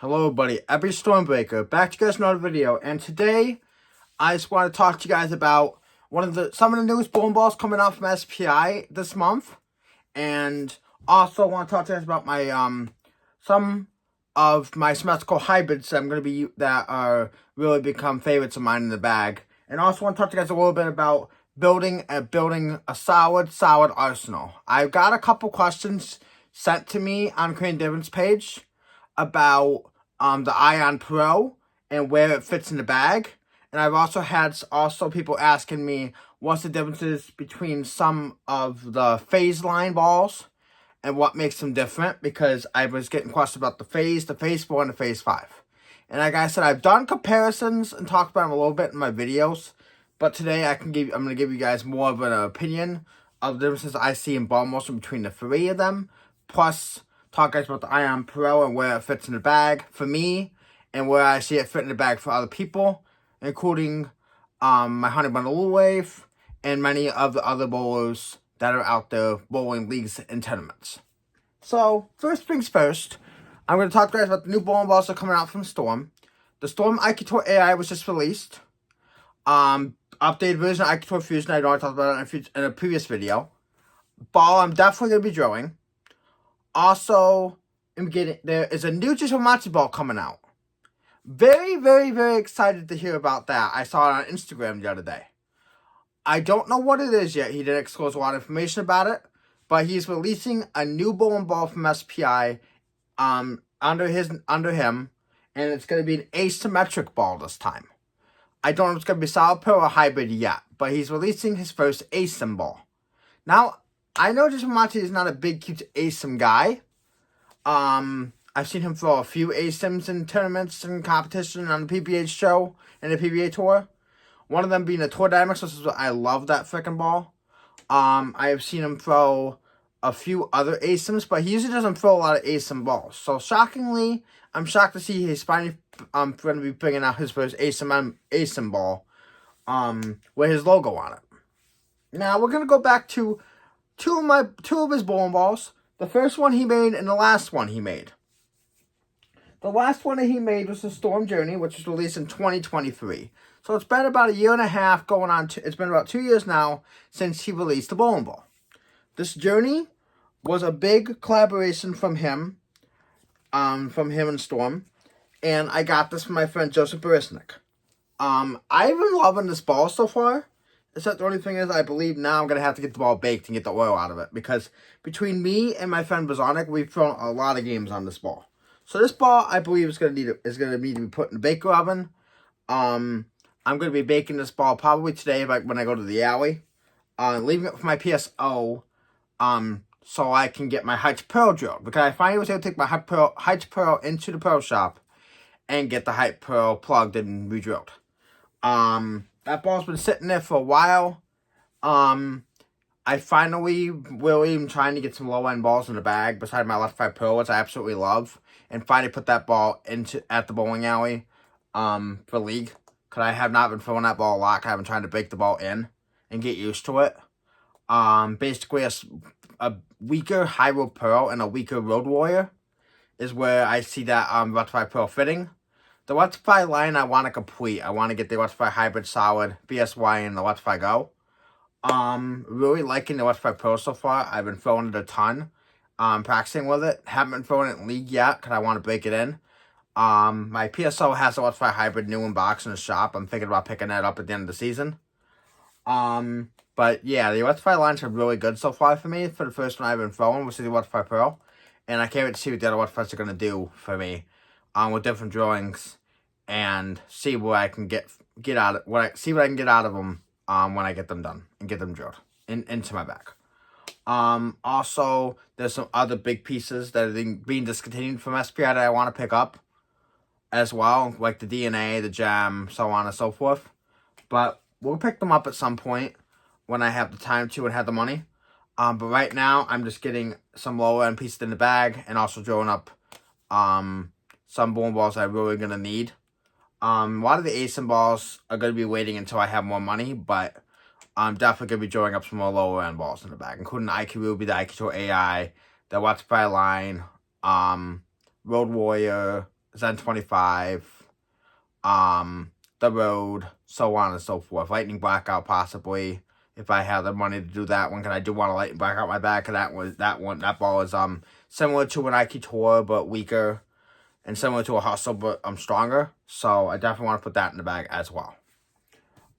Hello, buddy. Epi Stormbreaker, back to you guys with another video, and today I just want to talk to you guys about some of the newest bowling balls coming out from SPI this month, and also want to talk to you guys about my some of my symmetrical hybrids that are really become favorites of mine in the bag, and also want to talk to you guys a little bit about building a solid arsenal. I've got a couple questions sent to me on Creating Difference page about the Ion Pro and where it fits in the bag. And I've also had people asking me what's the differences between some of the phase line balls and what makes them different, because I was getting questions about the phase 4, and the phase 5. And like I said, I've done comparisons and talked about them a little bit in my videos, but today I'm going to give you guys more of an opinion of the differences I see in ball motion between the three of them, plus talk guys about the Ion Pro and where it fits in the bag for me, and where I see it fit in the bag for other people, including my Honey Bundle Wave and many of the other bowlers that are out there bowling leagues and tournaments. So, first things first, I'm going to talk to you guys about the new bowling balls that are coming out from Storm. The Storm IQ Tour AI was just released. Updated version of IQ Tour Fusion, I know I talked about it in a previous video. Ball I'm definitely going to be drawing. Also, there is a new Jishomatsu ball coming out. Very, very, very excited to hear about that. I saw it on Instagram the other day. I don't know what it is yet. He didn't disclose a lot of information about it, but he's releasing a new bowling ball from SPI under him, and it's going to be an asymmetric ball this time. I don't know if it's going to be solid pro or hybrid yet, but he's releasing his first asym ball. Now, I know Jishomatsu is not a big, cute asym guy. I've seen him throw a few asyms in tournaments and competition on the PBA show and the PBA tour. One of them being the Tour Dynamics, which is I love that freaking ball. I have seen him throw a few other asyms, but he usually doesn't throw a lot of asym balls. So shockingly, I'm shocked to see he's finally going to be bringing out his first asym ball with his logo on it. Now we're going to go back to two of his bowling balls. The first one he made and the last one he made. The last one that he made was the Storm Journey, which was released in 2023. So it's been about a year and a half going on. It's been about 2 years now since he released the bowling ball. This Journey was a big collaboration from him and Storm. And I got this from my friend Joseph Barisnik. I've been loving this ball so far. Except the only thing is, I believe now I'm going to have to get the ball baked and get the oil out of it. Because between me and my friend Bazonik, we've thrown a lot of games on this ball. So this ball, I believe, is going to need to be put in the baker oven. I'm going to be baking this ball probably today when I go to the alley. Leaving it for my PSO, so I can get my Heights Pearl drilled. Because I finally was able to take my Heights Pearl into the Pearl shop and get the Heights Pearl plugged and re-drilled. That ball's been sitting there for a while. I finally really am trying to get some low-end balls in the bag beside my Left 5 Pro, which I absolutely love, and finally put that ball at the bowling alley for league, because I have not been throwing that ball a lot. I've been trying to bake the ball in and get used to it. Basically, a weaker High Road Pearl and a weaker Road Warrior is where I see that Rectify Pearl fitting. The Rectify line I want to complete. I want to get the Rectify Hybrid Solid, BSY, and the Rectify Go. Really liking the Rectify Pro so far. I've been throwing it a ton. Practicing with it. Haven't been throwing it in league yet, because I want to break it in. My PSO has the Rectify Hybrid new in box in the shop. I'm thinking about picking that up at the end of the season. But yeah, the Rectify lines are really good so far for me. For the first one I've been throwing, which is the Rectify Pro. And I can't wait to see what the other Rectifys are going to do for me. With different drawings. And see what I can get out of what I can get out of them when I get them done and get them drilled into my bag. Also, there's some other big pieces that are being discontinued from SPI that I want to pick up as well, like the DNA, the gem, so on and so forth. But we'll pick them up at some point when I have the time to and have the money. But right now, I'm just getting some lower end pieces in the bag and also drawing up some bowling balls I'm really going to need. A lot of the asym balls are going to be waiting until I have more money, but I'm definitely going to be drawing up some more lower end balls in the bag, including the IQ Ruby, the IQ Tour AI, the Rectify line, Road Warrior, Zen 25, the Road, so on and so forth. Lightning Blackout, possibly, if I have the money to do that one, because I do want to Lightning Blackout my bag, because that ball is similar to an Nike Tour, but weaker, and similar to a Hustle, but stronger. So I definitely want to put that in the bag as well.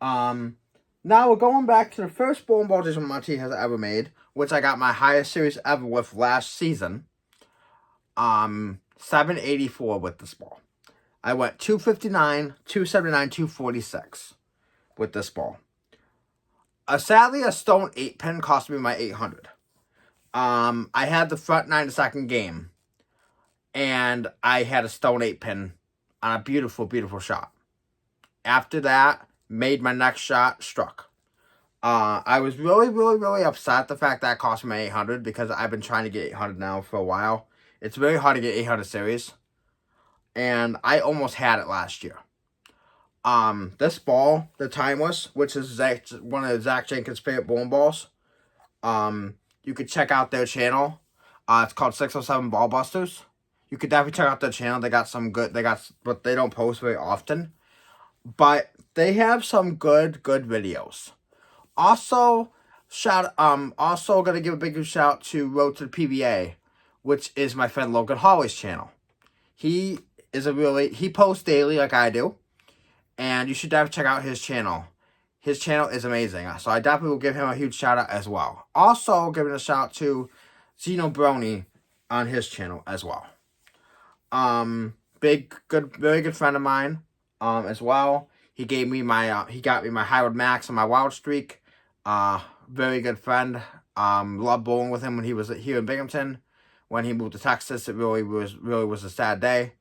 Now we're going back to the first bowling ball Jason Monty has ever made, which I got my highest series ever with last season. 784 with this ball. I went 259, 279, 246 with this ball. Sadly, a stone 8 pin cost me my 800. I had the front 9 the second game, and I had a stone 8 pin on a beautiful, beautiful shot. After that, made my next shot, struck. I was really, really, really upset the fact that cost me 800, because I've been trying to get 800 now for a while. It's very hard to get 800 series, and I almost had it last year. This ball, the Timeless, which is one of Zach Jenkins' favorite bowling balls. You could check out their channel. It's called 607 Ball Busters. You could definitely check out their channel. They got some good. But they don't post very often. But they have some good videos. Also, also gonna give a big shout to Road to the PBA, which is my friend Logan Hawley's channel. He posts daily like I do, and you should definitely check out his channel. His channel is amazing, so I definitely will give him a huge shout out as well. Also, giving a shout out to Zeno Brony on his channel as well. Very good friend of mine, as well. He got me my Highwood Max and my Wild Streak. Very good friend. Loved bowling with him when he was here in Binghamton. When he moved to Texas, it really was a sad day.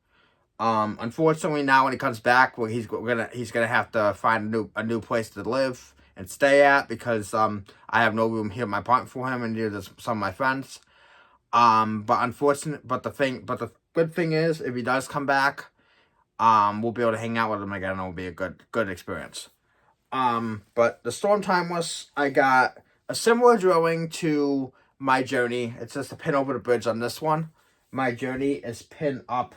Unfortunately, now when he comes back, well, he's gonna have to find a new place to live and stay at, because I have no room here in my apartment for him, and neither does some of my friends. But the good thing is, if he does come back, we'll be able to hang out with him again, and it'll be a good experience. But the Storm Timeless, I got a similar drawing to My Journey. It's just a pin over the bridge on this one. My Journey is pinned up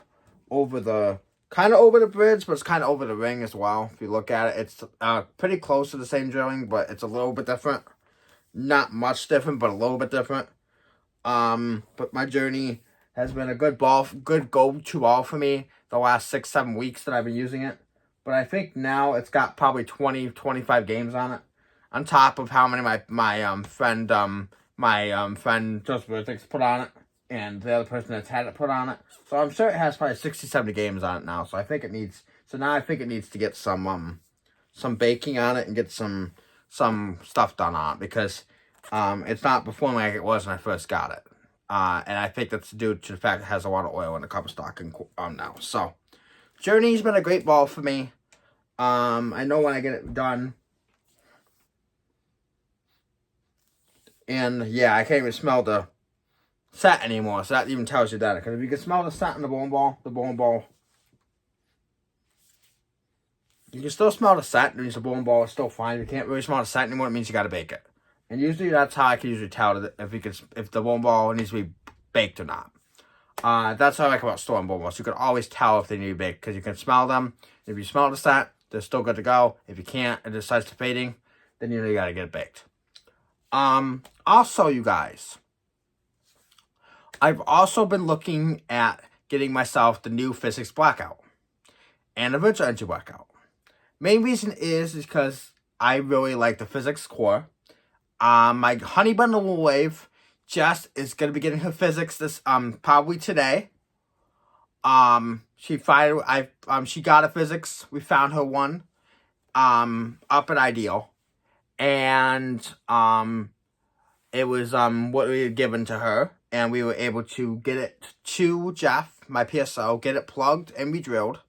kind of over the bridge, but it's kind of over the ring as well. If you look at it, it's pretty close to the same drawing, but it's a little bit different. Not much different, but a little bit different. But My Journey has been a good go-to ball for me the last 6-7 weeks that I've been using it. But I think now it's got probably 20-25 games on it, on top of how many my friend Joseph Vertex put on it, and the other person that's had it put on it. So I'm sure it has probably 60-70 games on it now. So I think it needs to get some baking on it and get some stuff done on it, because it's not performing like it was when I first got it. And I think that's due to the fact it has a lot of oil in the cover stock now. So Journey's been a great ball for me. I know when I get it done. And yeah, I can't even smell the set anymore, so that even tells you that. Because if you can smell the set in the bowling ball, you can still smell the set. It means the bowling ball is still fine. If you can't really smell the set anymore, it means you got to bake it. And usually that's how I can usually tell if the bowling ball needs to be baked or not. That's what I like about Storm bowling balls. You can always tell if they need to be baked, because you can smell them. If you smell the set, they're still good to go. If you can't, it decides to fading, then you know you got to get it baked. Also, you guys, I've also been looking at getting myself the new Physics Blackout and the Virtual Energy Blackout. Main reason is because I really like the Physics core. My Honey Bun Little Wave Jess is gonna be getting her Physics this probably today. She got a Physics. We found her one up at Ideal. And it was what we had given to her, and we were able to get it to Jeff, my PSO, get it plugged and re-drilled.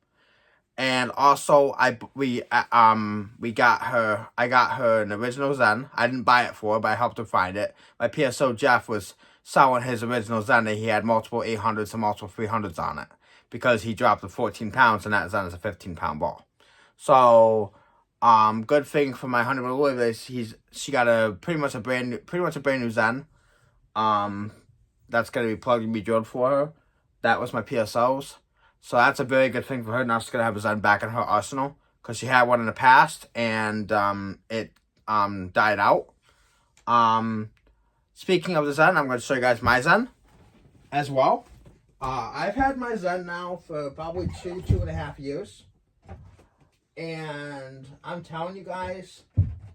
And also I got her an original Zen. I didn't buy it for her, but I helped her find it. My PSO Jeff was selling his original Zen, and he had multiple 800s and multiple 300s on it, because he dropped the 14 pounds, and that Zen is a 15-pound ball. So good thing for my Honey Bun Little Wave is she got pretty much a brand new Zen. That's gonna be plugged and be drilled for her. That was my PSOs. So that's a very good thing for her. Now she's going to have a Zen back in her arsenal. Because she had one in the past. And it died out. Speaking of the Zen, I'm going to show you guys my Zen as well. I've had my Zen now for probably 2.5 years. And I'm telling you guys,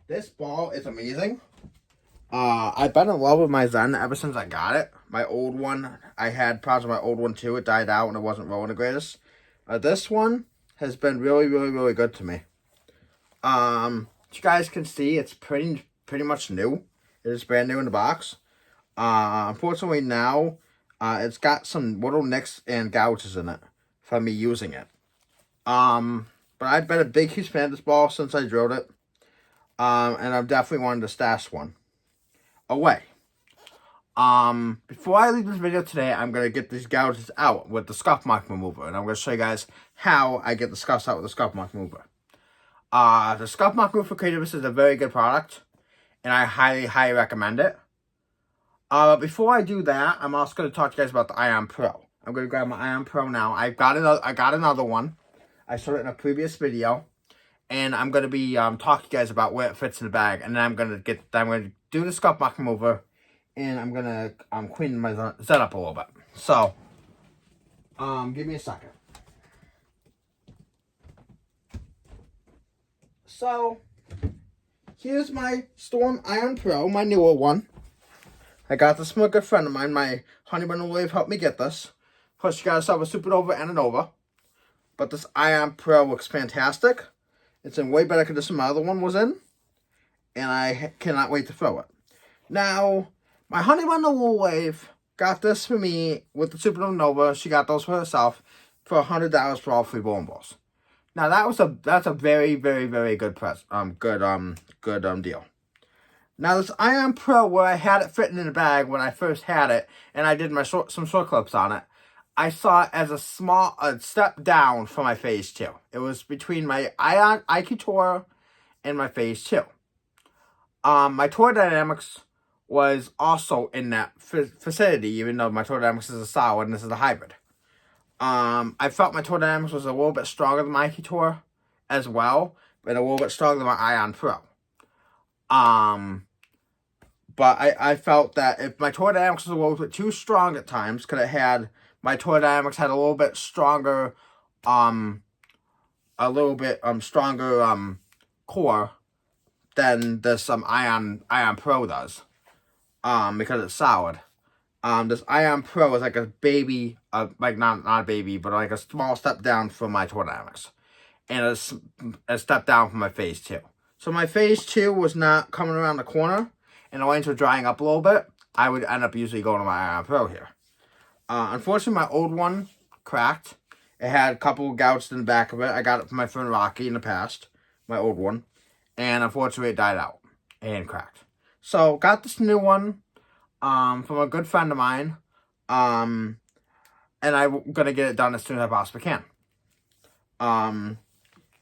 this ball is amazing. I've been in love with my Zen ever since I got it. My old one, I had problems with my old one too. It died out and it wasn't rolling the greatest. This one has been really, really, really good to me. As you guys can see, it's pretty much new. It is brand new in the box. Unfortunately now, it's got some little nicks and gouges in it from me using it. But I've been a big, huge fan of this ball since I drilled it. And I've definitely wanted to stash one away. Before I leave this video today, I'm going to get these gouges out with the scuff mark remover. And I'm going to show you guys how I get the scuffs out with the scuff mark remover. The scuff mark remover for Creativist is a very good product. And I highly, highly recommend it. Before I do that, I'm also going to talk to you guys about the Ion Pro. I'm going to grab my Ion Pro now. I got another one. I showed it in a previous video. And I'm going to be talking to you guys about where it fits in the bag. And then I'm going to do the scuff mark remover. And I'm going to clean my Zen up a little bit. So, give me a second. So, here's my Storm Ion Pro, my newer one. I got this from a good friend of mine. My Honeybundle Wave helped me get this. Plus, you got yourself a Supernova and a Nova. But this Ion Pro looks fantastic. It's in way better condition than my other one was in. And I cannot wait to throw it. Now, my Honeybundle Wave got this for me with the Supernova Nova. She got those for herself for $100 for all 3 bowling balls. Now that's a very, very, very good deal. Now this Ion Pro, where I had it fitting in the bag when I first had it, and I did some short clips on it, I saw it as a step down from my Phase 2. It was between my IQ Tour and my Phase 2. My Tour Dynamics was also in that vicinity, even though my Tour Dynamics is a solid and this is a hybrid. I felt my Tour Dynamics was a little bit stronger than my IQ Tour as well, but a little bit stronger than my Ion Pro. But I felt that if my Tour Dynamics was a little bit too strong at times, because my Tour Dynamics had a little bit stronger, stronger core than this Ion Pro does, because it's solid. This Ion Pro is like a baby, like not a baby, but like a small step down from my Tour Dynamics, and it's a step down from my Phase 2. So my Phase 2 was not coming around the corner, and the lanes were drying up a little bit. I would end up usually going to my Ion Pro here. Unfortunately, my old one cracked. It had a couple of gouts in the back of it. I got it from my friend Rocky in the past, my old one, and unfortunately it died out and cracked. So got this new one from a good friend of mine, and I'm gonna get it done as soon as I possibly can.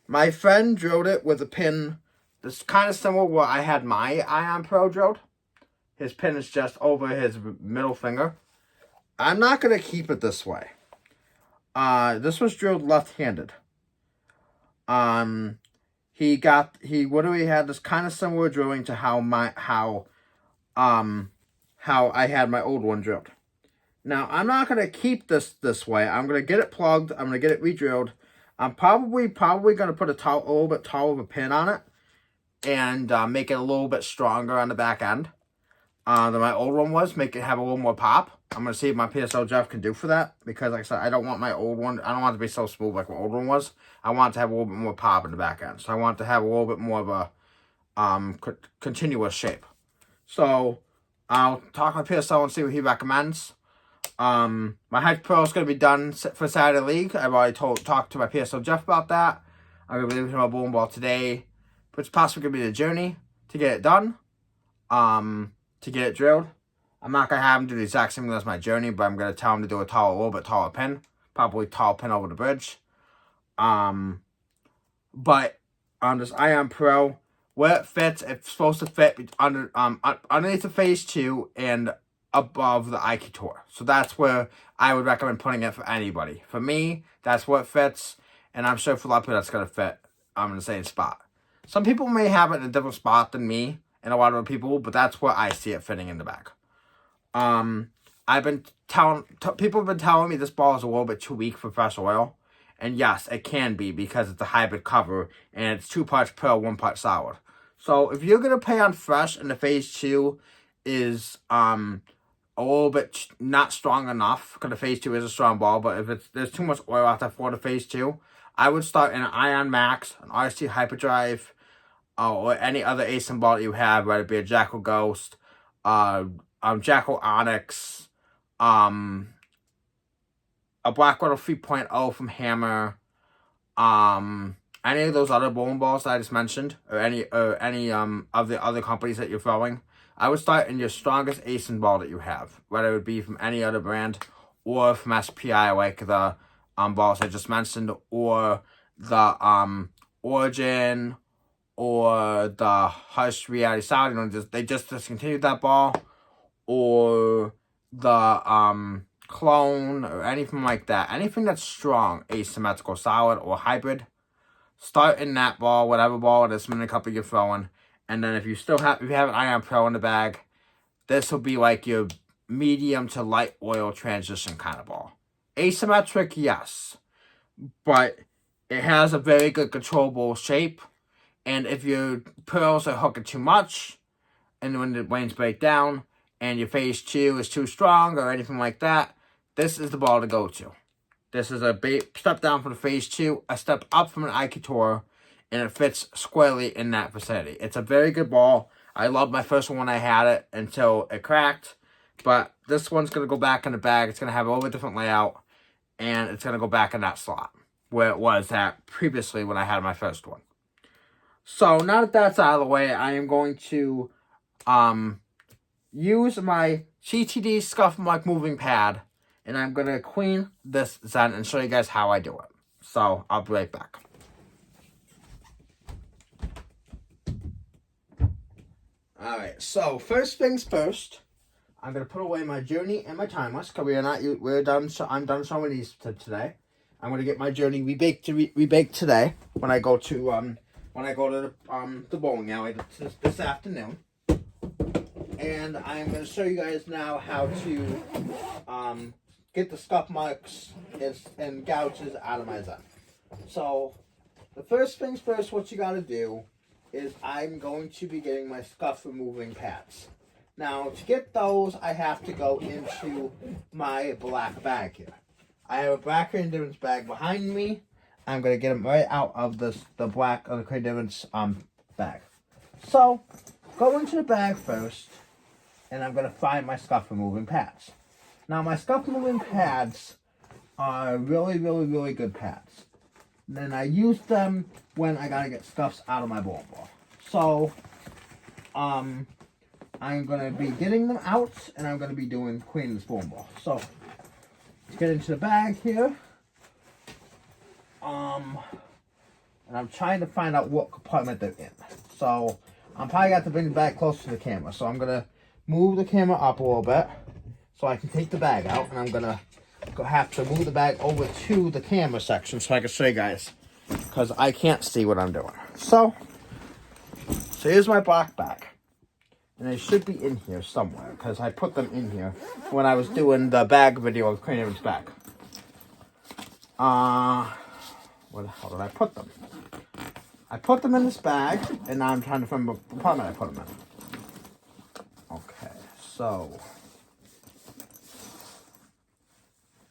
My friend drilled it with a pin that's kind of similar to what I had my Ion Pro drilled. His pin is just over his middle finger. I'm not gonna keep it this way. This was drilled left-handed. He had this kind of similar drilling to how I had my old one drilled. Now, I'm not going to keep this way. I'm going to get it plugged. I'm going to get it re-drilled. I'm probably going to put a little bit taller of a pin on it and make it a little bit stronger on the back end than my old one was. Make it have a little more pop. I'm going to see if my PSO Jeff can do for that. Because, like I said, I don't want my old one. I don't want it to be so smooth like my old one was. I want it to have a little bit more pop in the back end. So I want it to have a little bit more of a continuous shape. So I'll talk to my PSO and see what he recommends. My Hype Pro is going to be done for Saturday League. I've already talked to my PSO Jeff about that. I'm going to be leaving him a bowling ball today. But it's possibly going to be the journey to get it done. To get it drilled. I'm not going to have him do the exact same thing as my journey, but I'm going to tell him to do a little bit taller pin. Probably tall pin over the bridge. But on this Ion Pro, where it fits, it's supposed to fit underneath the Phase 2 and above the Aikitor. So that's where I would recommend putting it for anybody. For me, that's what fits, and I'm sure for a lot of people that's going to fit in the same spot. Some people may have it in a different spot than me and a lot of other people, but that's where I see it fitting in the back. I've been people have been telling me this ball is a little bit too weak for fresh oil. And yes, it can be because it's a hybrid cover and it's 2 parts pearl, 1 part solid. So if you're gonna play on fresh and the phase 2 is a little bit not strong enough, because the phase 2 is a strong ball, but if there's too much oil out there for the phase 2, I would start in an Ion Max, an RC Hyperdrive, or any other ASIM ball that you have, whether it be a Jackal Ghost, Jackal Onyx, a Blackwater 3.0 from Hammer, any of those other bowling balls that I just mentioned, or any of the other companies that you're throwing, I would start in your strongest ASIM ball that you have, whether it would be from any other brand or from SPI, like the balls I just mentioned, or the Origin, or the Hush Reality Sound. They just discontinued that ball, or the Clone, or anything like that. Anything that's strong, asymmetrical, solid, or hybrid, start in that ball, whatever ball it is, from the couple you're throwing. And then if you have an Ion Pro in the bag, this will be like your medium to light oil transition kind of ball. Asymmetric, yes, but it has a very good controllable shape. And if your pearls are hooking too much, and when the lanes break down, and your phase 2 is too strong or anything like that, this is the ball to go to. This is a step down from the phase 2, a step up from an Aikitor, and it fits squarely in that vicinity. It's a very good ball. I loved my first one when I had it until it cracked, but this one's going to go back in the bag. It's going to have a little bit different layout, and it's going to go back in that slot where it was at previously when I had my first one. So now that that's out of the way, I am going to use my CTD Scuff Mark moving pad, and I'm going to clean this Zen and show you guys how I do it. So I'll be right back. Alright, so first things first, I'm going to put away my Journey and my Timeless, because I'm done showing these today. I'm going to get my Journey rebaked today when I go to the bowling alley this afternoon. And I'm going to show you guys now how to get the scuff marks and gouges out of my Zen. So the first things first, what you got to do is I'm going to be getting my scuff removing pads. Now to get those, I have to go into my black bag here. I have a black Creative Difference bag behind me. I'm going to get them right out of the black of the Creative Difference bag. So go into the bag first, and I'm going to find my scuff removing pads. Now my scuff removing pads are really, really, really good pads. Then I use them when I gotta get scuffs out of my bowling ball. So, I'm gonna be getting them out, and I'm gonna be cleaning this bowling ball. So, let's get into the bag here. And I'm trying to find out what compartment they're in. So, I'm probably got to bring the bag closer to the camera. So, I'm gonna move the camera up a little bit so I can take the bag out, and I'm gonna have to move the bag over to the camera section so I can show you guys, because I can't see what I'm doing. So here's my black bag, and they should be in here somewhere, because I put them in here when I was doing the bag video of Creative Difference bag. Where the hell did I put them? I put them in this bag, and now I'm trying to remember the compartment I put them in. Okay, so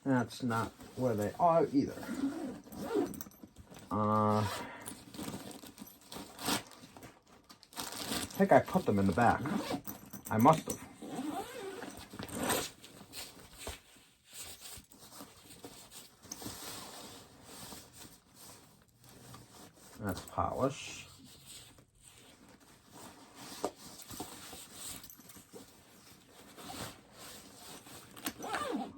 that's not where they are either. I think I put them in the back. I must have. That's polish.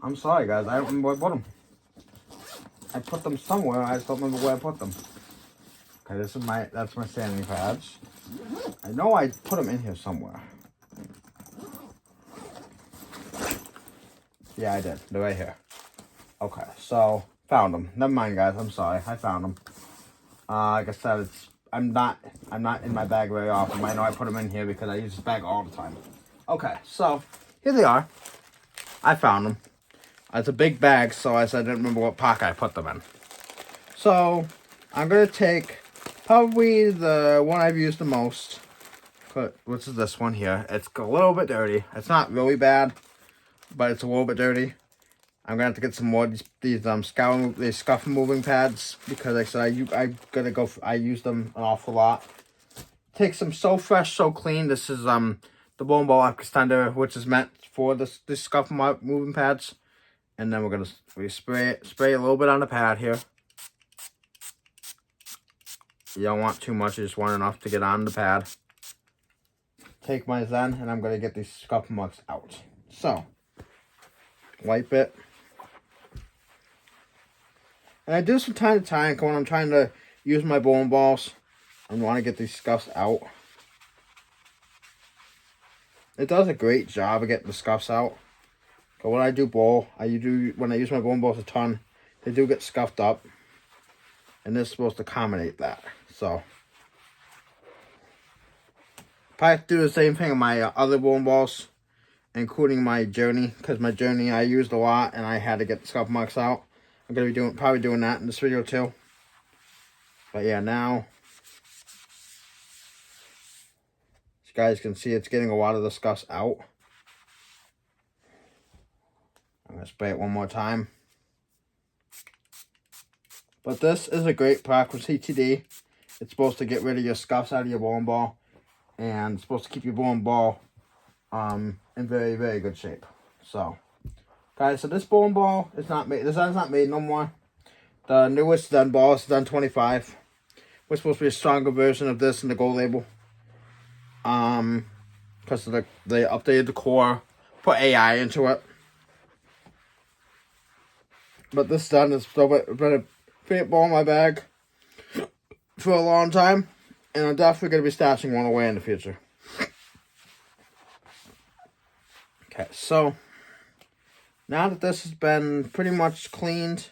I'm sorry, guys. I don't remember where I put them. I put them somewhere. I just don't remember where I put them. Okay, that's my sanding pads. I know I put them in here somewhere. Yeah, I did. They're right here. Okay, so found them. Never mind, guys. I'm sorry. I found them. Like I said, I'm not in my bag very often. I know I put them in here because I use this bag all the time. Okay, so here they are. I found them. It's a big bag, so I didn't remember what pocket I put them in. So I'm gonna take probably the one I've used the most. Which is this one here. It's a little bit dirty. It's not really bad, but it's a little bit dirty. I'm gonna have to get some more these scuff moving pads because like I said I use them an awful lot. Take some So Fresh, So Clean. This is the bowling ball extender, which is meant for this scuff moving pads. And then we're gonna spray a little bit on the pad here. You don't want too much, you just want enough to get on the pad. Take my Zen, and I'm going to get these scuff marks out. So, wipe it. And I do this from time to time when I'm trying to use my bowling balls and want to get these scuffs out. It does a great job of getting the scuffs out. But when I do bowl, when I use my bowling balls a ton, they do get scuffed up. And this is supposed to accommodate that. So, probably have to do the same thing with my other bowling balls, including my Journey, because my Journey I used a lot and I had to get the scuff marks out. I'm gonna be probably doing that in this video too. But yeah, now as you guys can see, it's getting a lot of the scuffs out. I'm gonna spray it one more time. But this is a great product for CTD. It's supposed to get rid of your scuffs out of your bowling ball. And it's supposed to keep your bowling ball in very, very good shape. So, guys, so this bowling ball is not made. This Zen's not made no more. The newest Zen ball is Zen 25. We're supposed to be a stronger version of this in the gold label. Because they updated the core, put AI into it. But this Zen has still been a favorite ball in my bag for a long time. And I'm definitely going to be stashing one away in the future. Okay, so now that this has been pretty much cleaned,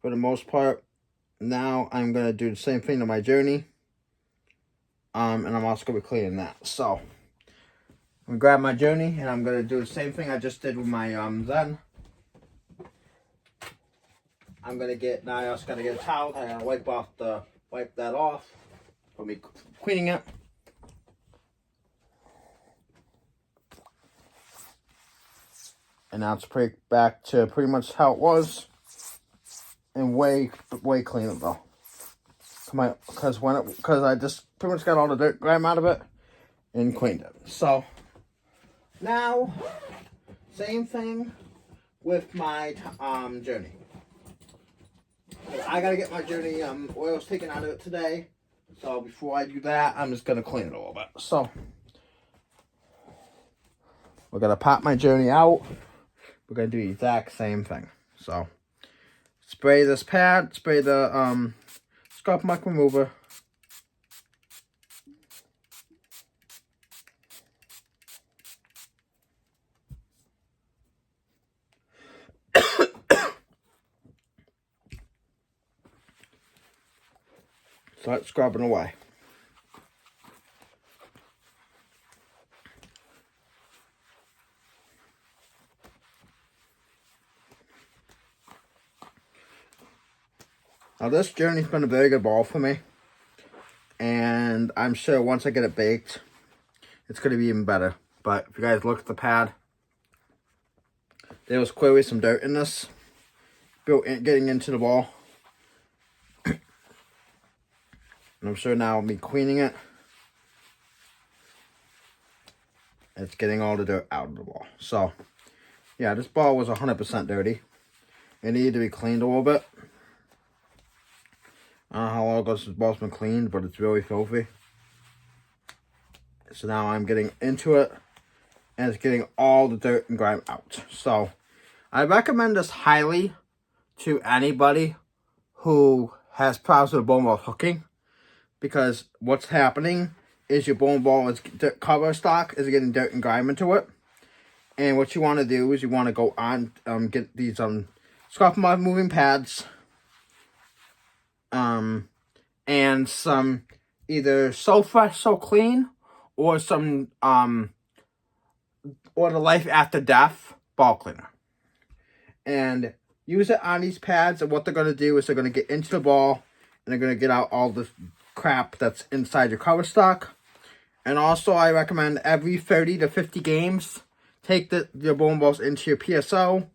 for the most part, now I'm going to do the same thing to my Journey. And I'm also going to be cleaning that. So, I'm going to grab my Journey and I'm going to do the same thing I just did with my Zen. I'm gonna now I also gotta get a towel. I'm gonna wipe that off for me cleaning it. And now it's back to pretty much how it was, and way cleaner though. Because I just pretty much got all the dirt grime out of it and cleaned it. So now, same thing with my Journey. I gotta get my Journey oils taken out of it today. So before I do that, I'm just gonna clean it a little bit. So we're gonna pop my Journey out. We're gonna do the exact same thing. So spray this pad, spray the scuff mark remover. Start scrubbing away. Now this Journey's been a very good ball for me. And I'm sure once I get it baked, it's going to be even better. But if you guys look at the pad, there was clearly some dirt in this, getting into the ball. And I'm sure now me cleaning it, it's getting all the dirt out of the ball. So, yeah, this ball was 100% dirty. It needed to be cleaned a little bit. I don't know how long this ball's been cleaned, but it's really filthy. So now I'm getting into it, and it's getting all the dirt and grime out. So, I recommend this highly to anybody who has problems with bowling ball hooking. Because what's happening is your bowling ball is cover stock is getting dirt and grime into it. And what you want to do is you want to go on, get these Scuff Mud moving pads, and some either So Fresh So Clean or some or the Life After Death ball cleaner, and use it on these pads. And what they're going to do is they're going to get into the ball and they're going to get out all the crap that's inside your cover stock. And also I recommend every 30 to 50 games, take your bowling balls into your PSO,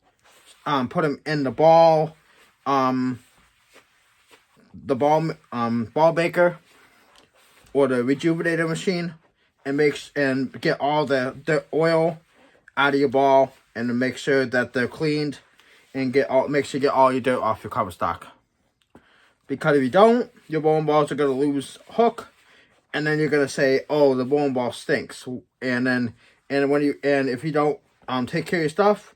put them in the ball baker or the rejuvenator machine, and get all the oil out of your ball and make sure that they're cleaned, and make sure you get all your dirt off your cover stock. Because if you don't, your bowling balls are gonna lose hook, and then you're gonna say, "Oh, the bowling ball stinks." And if you don't take care of your stuff,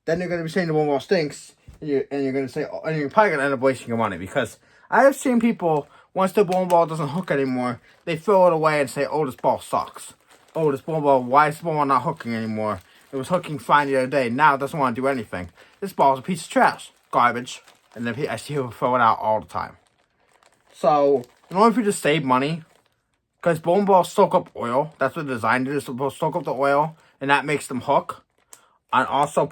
then you're gonna be saying the bowling ball stinks, and you're gonna say, and you're probably gonna end up wasting your money. Because I have seen people, once the bowling ball doesn't hook anymore, they throw it away and say, "Oh, this ball sucks. Oh, this bowling ball, why is this ball not hooking anymore? It was hooking fine the other day. Now it doesn't want to do anything. This ball's a piece of trash. Garbage." And then I see people throw it out all the time. So, in order for you to save money, because bowling balls soak up oil, that's what they're designed to do, is supposed to soak up the oil, and that makes them hook. And also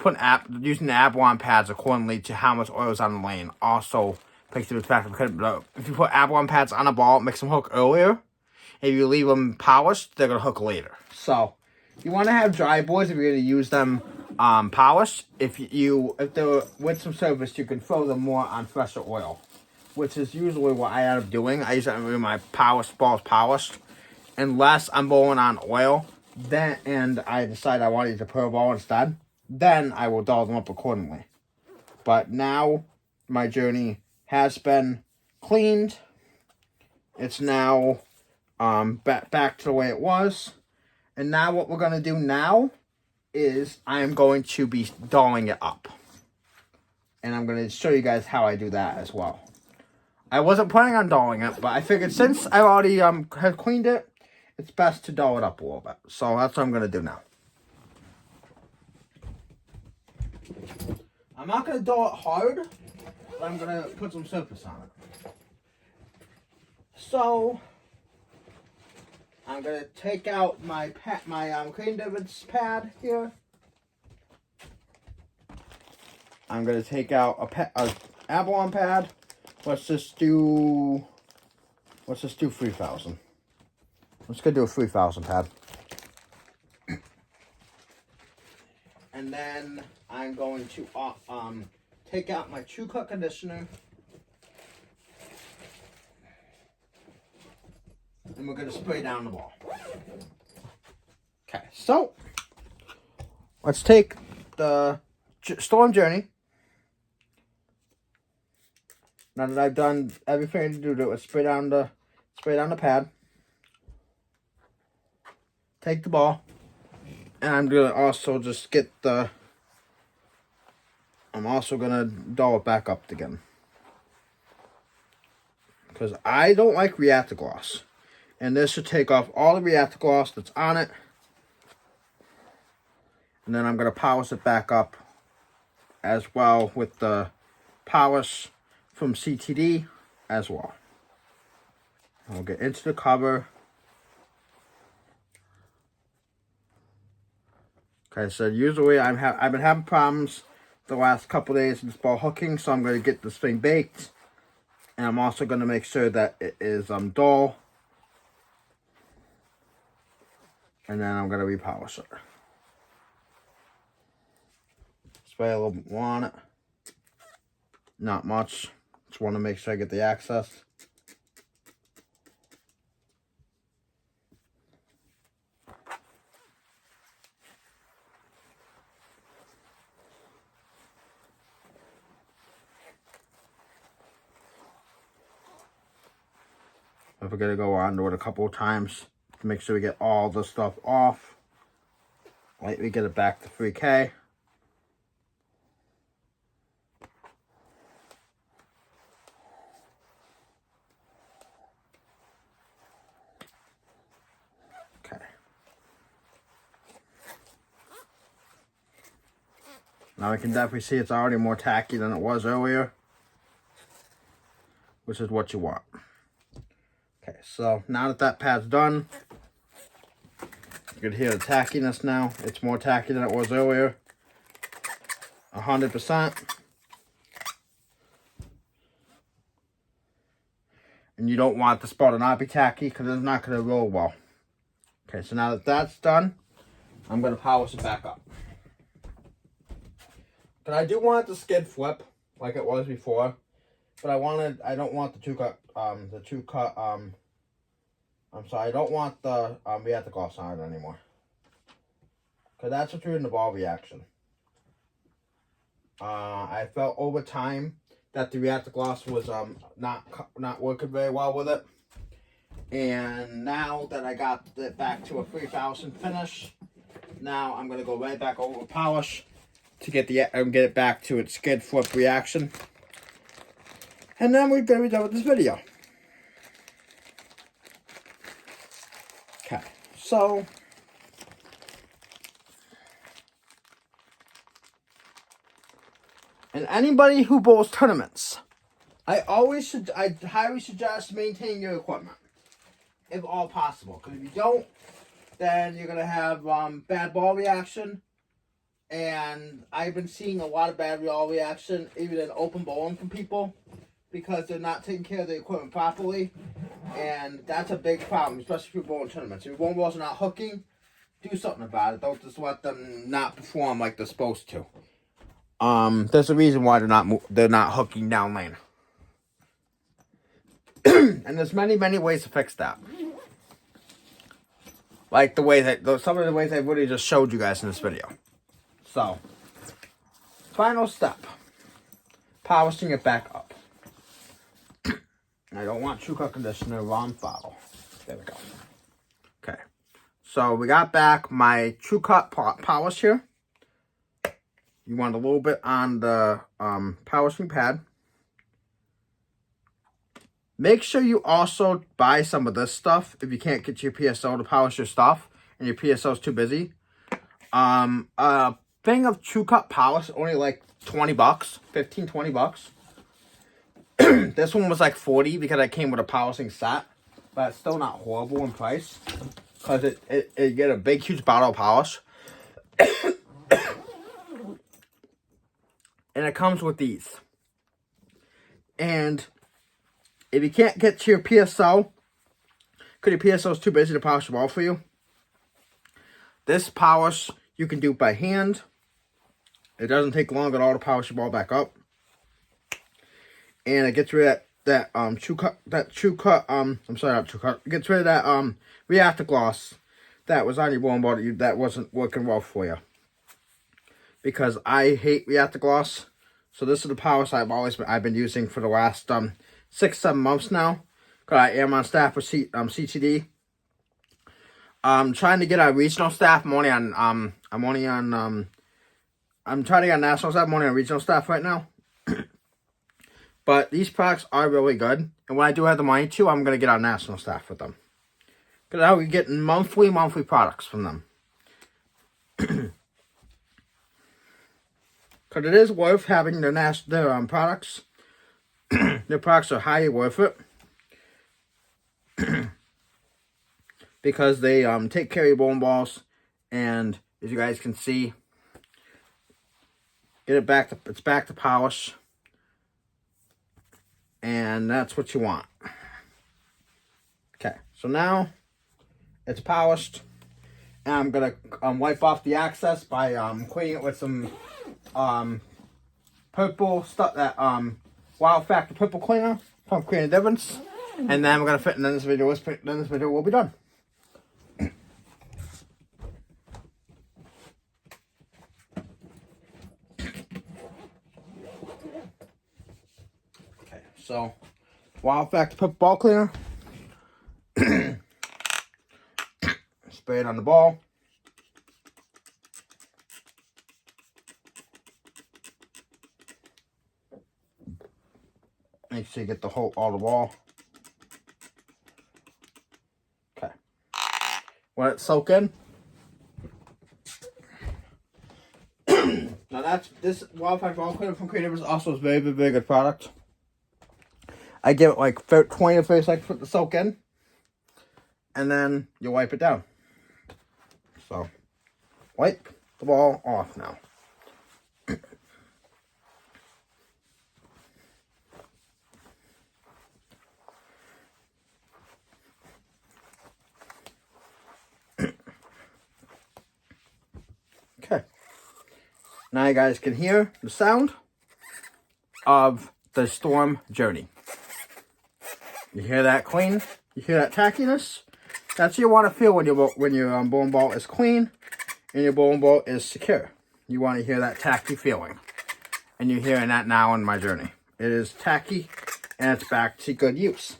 using the Abalone pads accordingly to how much oil is on the lane also makes it effective. Because if you put Abalone pads on a ball, it makes them hook earlier. If you leave them polished, they're going to hook later. So, you want to have dry boards if you're going to use them polished. If they're with some service, you can throw them more on fresher oil, which is usually what I end up doing. I usually have my balls polished, unless I'm bowling on oil. And I decide I want to use a pro ball instead, then I will doll them up accordingly. But now my journey has been cleaned. It's now back to the way it was. And now what we're going to do now is I am going to be dolling it up. And I'm going to show you guys how I do that as well. I wasn't planning on dolling it, but I figured since I already had cleaned it, it's best to doll it up a little bit. So that's what I'm going to do now. I'm not going to doll it hard, but I'm going to put some surface on it. So I'm going to take out my Clean Divots pad here. I'm going to take out a Abalone pad. Let's just do 3,000. Let's go do a 3,000 pad. And then I'm going to take out my True Cut conditioner. And we're going to spray down the ball. Okay, so let's take the Storm Journey. Now that I've done everything to do to it, let's spray down the pad. Take the ball. And I'm going to also just I'm also going to doll it back up again. Because I don't like Reactor Gloss. And this should take off all the Reactor Gloss that's on it. And then I'm going to polish it back up as well with the polish from CTD as well. I'll get into the cover. Okay, so usually I've been having problems the last couple days with this ball hooking, so I'm going to get this thing baked. And I'm also going to make sure that it is dull. And then I'm going to repolish it. Spray a little bit more on it. Not much. Just want to make sure I get the access. If we're going to go onto it a couple of times to make sure we get all the stuff off. Like we get it back to 3K. Now I can definitely see it's already more tacky than it was earlier, which is what you want. Okay, so now that pad's done, you can hear the tackiness now. It's more tacky than it was earlier. 100%. And you don't want the spot to not be tacky because it's not going to roll well. Okay, so now that that's done, I'm going to polish it back up. But I do want it to skid flip like it was before. But I don't want the two cut, I'm sorry, I don't want the reactor gloss on it anymore. Because that's what's ruining the ball reaction. I felt over time that the reactor gloss was not working very well with it. And now that I got it back to a 3000 finish, now I'm going to go right back over polish to get it back to its skid flip reaction. And then we're going to be done with this video. Okay, so and anybody who bowls tournaments, I highly suggest maintaining your equipment, if all possible. Because if you don't, then you're going to have bad ball reaction. And I've been seeing a lot of bad ball reaction, even in open bowling from people, because they're not taking care of the equipment properly. And that's a big problem, especially if you're bowling tournaments. If your bowling balls are not hooking, do something about it. Don't just let them not perform like they're supposed to. There's a reason why they're not hooking down lane. And there's many ways to fix that. Like some of the ways I really just showed you guys in this video. So, final step. Polishing it back up. I don't want True Cut conditioner, wrong bottle. There we go. Okay. So we got back my True Cut polish here. You want a little bit on the polishing pad. Make sure you also buy some of this stuff if you can't get your PSO to polish your stuff and your PSO is too busy. A thing of True Cut polish only like 20 bucks, 15, 20 bucks. This one was like 40 because I came with a polishing set, but it's still not horrible in price because it get a big huge bottle of polish. And it comes with these. And if you can't get to your PSO, because your PSO is too busy to polish the ball for you, this polish you can do by hand. It doesn't take long at all to polish the ball back up. And it gets rid of that it gets rid of that reactor gloss that was on your bowling ball that wasn't working well for you. Because I hate reactor gloss. So this is the polish I've been using for the last 6-7 months now. Because I am on staff with CTD. I'm trying to get a regional staff. I'm trying to get a national staff. I'm only on regional staff right now. But these products are really good. And when I do have the money to, I'm going to get on national staff with them. Because now we're getting monthly products from them. Because it is worth having their products. Their products are highly worth it. Because they take care of your bowling balls. And as you guys can see, it's back to polish. And that's what you want. Okay, so now it's polished. And I'm going to wipe off the excess by cleaning it with some purple stuff, that Wow Factor purple cleaner from Creating a Difference. And then we're going to fit in this video. Then this video will be done. Okay, so Wow Factor purple ball cleaner. Spray it on the ball. Make sure you get all the ball. Okay. Let it soak in. Now this Wildfire Ball Cleaner from Creative is also a very, very, very good product. I give it like 20 to 30 seconds for it to soak in. And then you wipe it down. So, wipe the ball off now. Okay. Now you guys can hear the sound of the Storm Journey. You hear that clean? You hear that tackiness? That's what you want to feel when your bowling ball is clean and your bowling ball is secure. You want to hear that tacky feeling. And you're hearing that now on my journey. It is tacky and it's back to good use.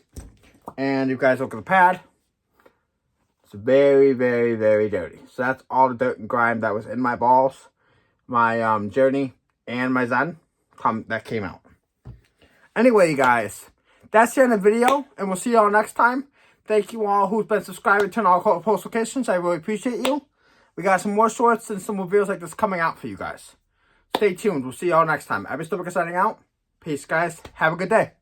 And you guys look at the pad. It's very, very, very dirty. So that's all the dirt and grime that was in my balls, my journey, and my Zen that came out. Anyway, you guys, that's the end of the video, and we'll see y'all next time. Thank you all who's been subscribing, turn on all post notifications. I really appreciate you. We got some more shorts and some more videos like this coming out for you guys. Stay tuned. We'll see y'all next time. Abby Stubica signing out. Peace, guys. Have a good day.